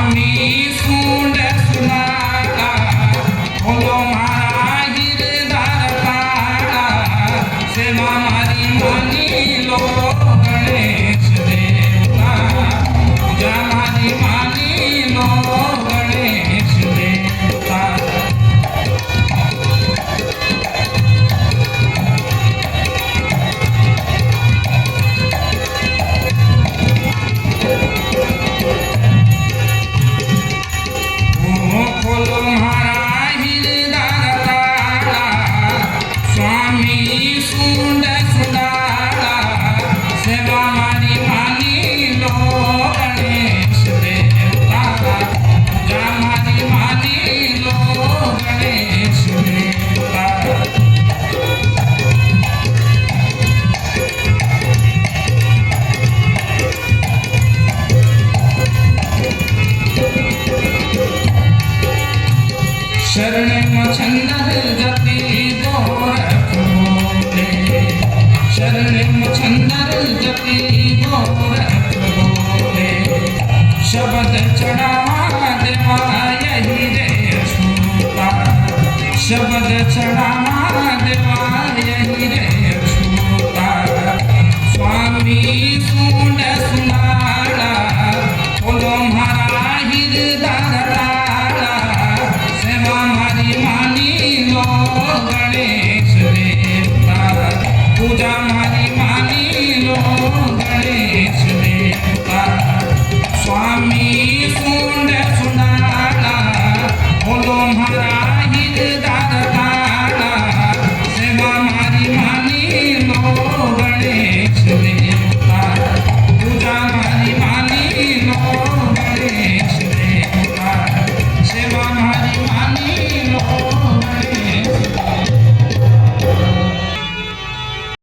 स्वामी सूंड सुनाड़ा बोलो मारा गिरधार पाड़ा सेवा मारी मानी लो गणेश देवता पूजा मारी मानी लो गणेश देवता बोलो मारा गिरधार पाड़ा स्वामी सूंड सुनाड़ा सेवा मारी मानी लो गणेश देवता पूजा मारी मानी लो गणेश देवता शरण छंदर जति गोरख बोले शरण छंदर जति गोरख बोले शब्द चढ़ावा देवा यही रे अछूता शब्द चढ़ावा